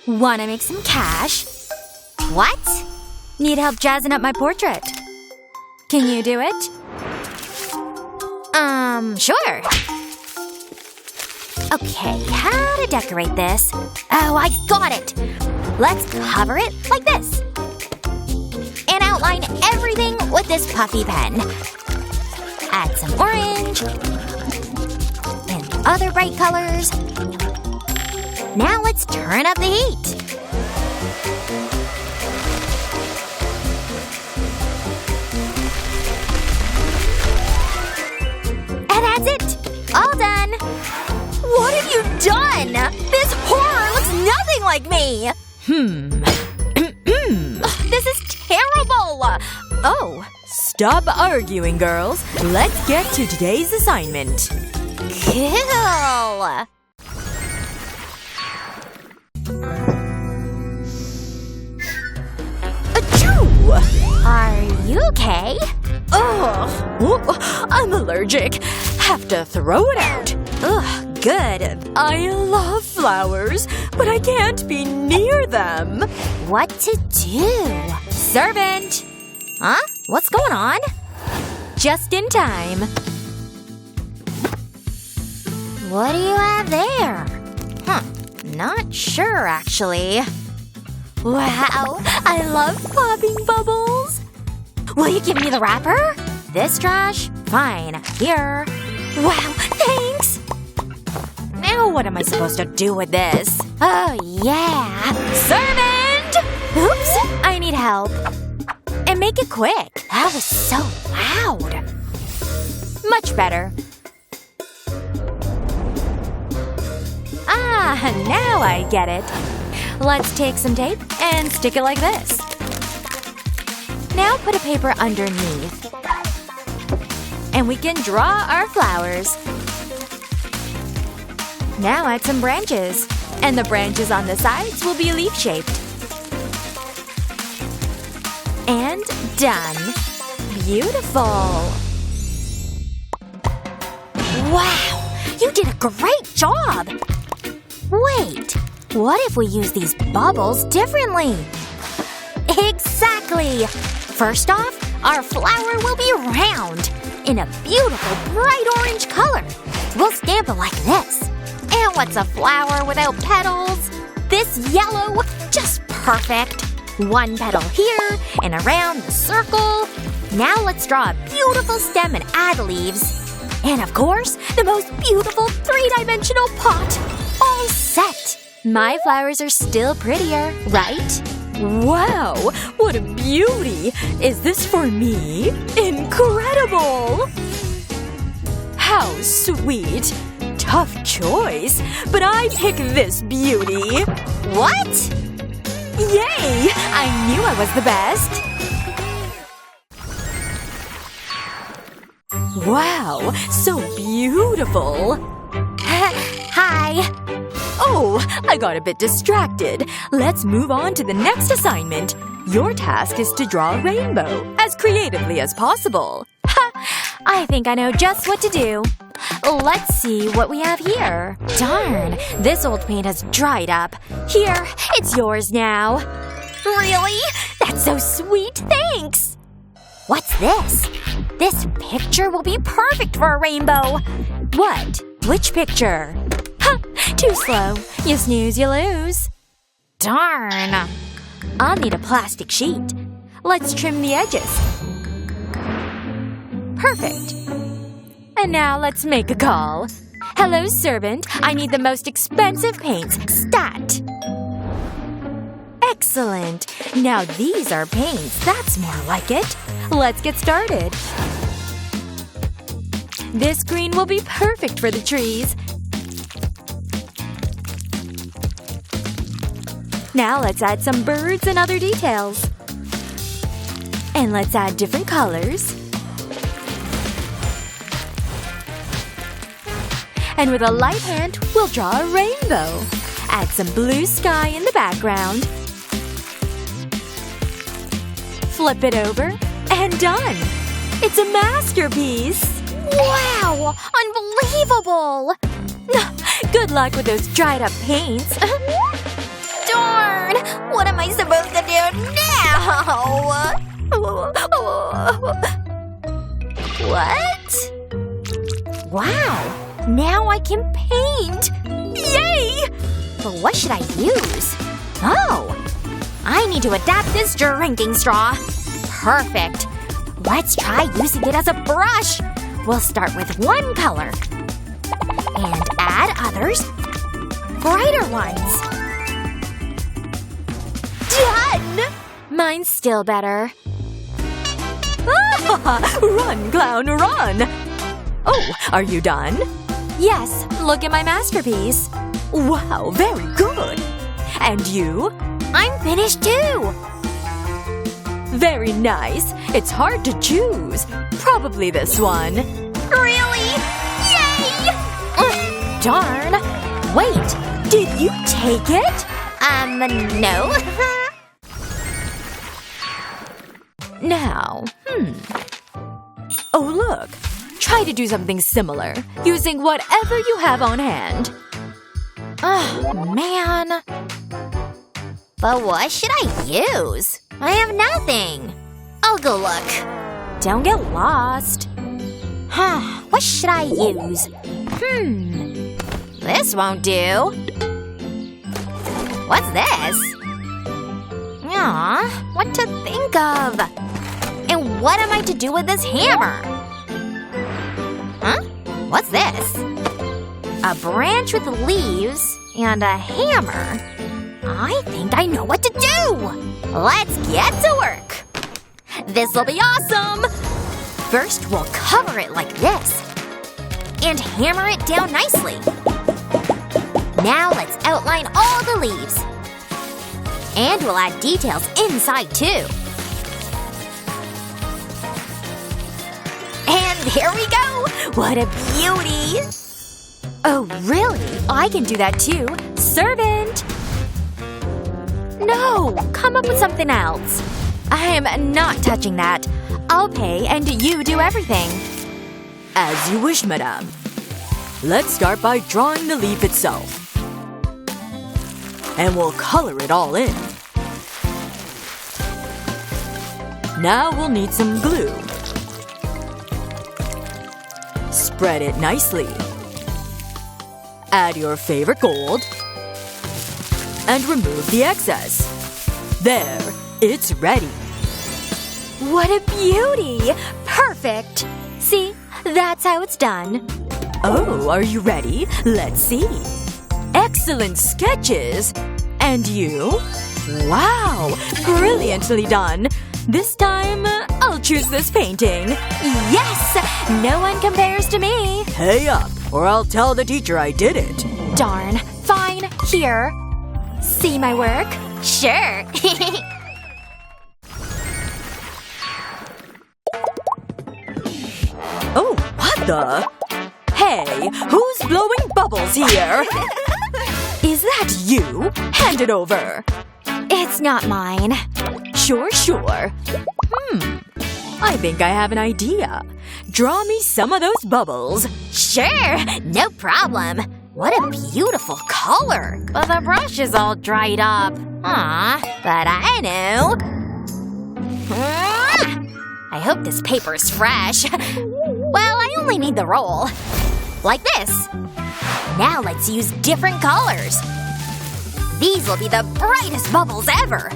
Wanna make some cash? What? Need help jazzing up my portrait. Can you do it? Sure. Okay, how to decorate this? Oh, I got it! Let's cover it like this. And outline everything with this puffy pen. Add some orange. And other bright colors. Now let's turn up the heat. And that's it! All done! What have you done? This horror looks nothing like me! This is terrible! Oh. Stop arguing, girls. Let's get to today's assignment. Cool! Achoo! Are you okay? Ugh, I'm allergic. Have to throw it out. Ugh, good. I love flowers, but I can't be near them. What to do? Servant! Huh? What's going on? Just in time. What do you have there? Not sure, actually. Wow, I love popping bubbles. Will you give me the wrapper? This trash? Fine. Here. Wow, thanks! Now what am I supposed to do with this? Oh, yeah. Servant! Oops, I need help. And make it quick. That was so loud. Much better. Ah, now I get it. Let's take some tape and stick it like this. Now put a paper underneath. And we can draw our flowers. Now add some branches. And the branches on the sides will be leaf-shaped. And done. Beautiful. Wow! You did a great job! Wait, what if we use these bubbles differently? Exactly! First off, our flower will be round, in a beautiful bright orange color. We'll stamp it like this. And what's a flower without petals? This yellow, just perfect. One petal here, and around the circle. Now let's draw a beautiful stem and add leaves. And of course, the most beautiful three-dimensional pot. All set! My flowers are still prettier, right? Wow, what a beauty! Is this for me? Incredible! How sweet! Tough choice, but I pick this beauty. What? Yay! I knew I was the best! Wow, so beautiful! Hi! Oh, I got a bit distracted. Let's move on to the next assignment. Your task is to draw a rainbow, as creatively as possible. Ha! I think I know just what to do. Let's see what we have here. Darn, this old paint has dried up. Here, it's yours now. Really? That's so sweet, thanks! What's this? This picture will be perfect for a rainbow. What? Which picture? Ha! Too slow. You snooze, you lose. Darn. I'll need a plastic sheet. Let's trim the edges. Perfect. And now let's make a call. Hello, servant. I need the most expensive paints. Stat. Excellent. Now these are paints. That's more like it. Let's get started. This green will be perfect for the trees. Now let's add some birds and other details. And let's add different colors. And with a light hand, we'll draw a rainbow. Add some blue sky in the background. Flip it over, and done! It's a masterpiece! Wow! Unbelievable! Good luck with those dried up paints. Darn! Now I can paint! Yay! But what should I use? Oh! I need to adapt this drinking straw. Perfect! Let's try using it as a brush. We'll start with one color. And add others. Brighter ones. Done! Mine's still better. Run, clown, run! Oh, are you done? Yes, look at my masterpiece. Wow, very good! And you? I'm finished too! Very nice. It's hard to choose. Probably this one. Really? Yay! Darn. Wait, Did you take it? No. Now, Oh, look. Try to do something similar, using whatever you have on hand. Oh, man. But what should I use? I have nothing. I'll go look. Don't get lost. What should I use? This won't do. What's this? Aw, what to think of? And what am I to do with this hammer? Huh? What's this? A branch with leaves and a hammer. I think I know what to do! Let's get to work! This'll be awesome! First, we'll cover it like this. And hammer it down nicely. Now let's outline all the leaves. And we'll add details inside too. And there we go! What a beauty! Oh, really? I can do that too. Servant! No! Come up with something else. I am not touching that. I'll pay and you do everything. As you wish, madame. Let's start by drawing the leaf itself. And we'll color it all in. Now we'll need some glue. Spread it nicely. Add your favorite gold. And remove the excess. There, it's ready. What a beauty! Perfect! See? That's how it's done. Oh, are you ready? Let's see. Excellent sketches! And you? Wow! Brilliantly done! This time, I'll choose this painting. Yes! No one compares to me! Pay up, or I'll tell the teacher I did it. Darn. Fine. Here. See my work? Sure. Oh, what the? Hey, who's blowing bubbles here? Is that you? Hand it over. It's not mine. Sure. I think I have an idea. Draw me some of those bubbles. Sure. No problem. What a beautiful color. But the brush is all dried up. But I know. I hope this paper is fresh. Well, I only need the roll. Like this. Now let's use different colors. These will be the brightest bubbles ever.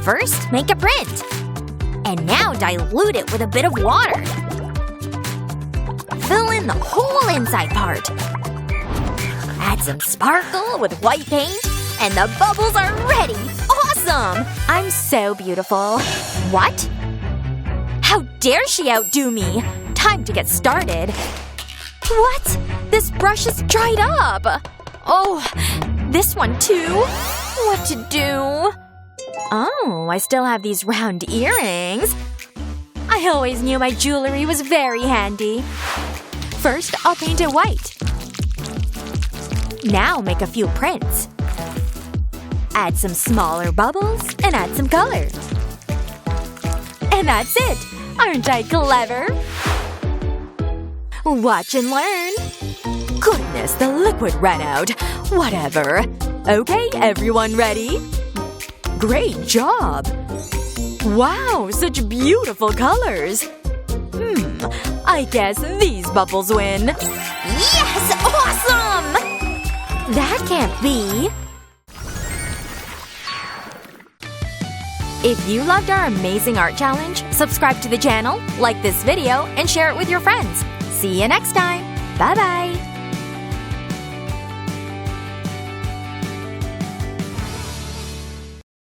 First, make a print. And now dilute it with a bit of water. Fill in the whole inside part. Add some sparkle with white paint, and the bubbles are ready! Awesome! I'm so beautiful. What? How dare she outdo me? Time to get started. What? This brush is dried up! Oh, this one too? What to do? Oh, I still have these round earrings. I always knew my jewelry was very handy. First, I'll paint it white. Now make a few prints. Add some smaller bubbles and add some color. And that's it! Aren't I clever? Watch and learn. Goodness, the liquid ran out. Whatever. Okay, everyone ready? Great job! Wow, such beautiful colors! I guess these bubbles win. Yes! Awesome! That can't be. If you loved our amazing art challenge, subscribe to the channel, like this video, and share it with your friends. See you next time. Bye-bye.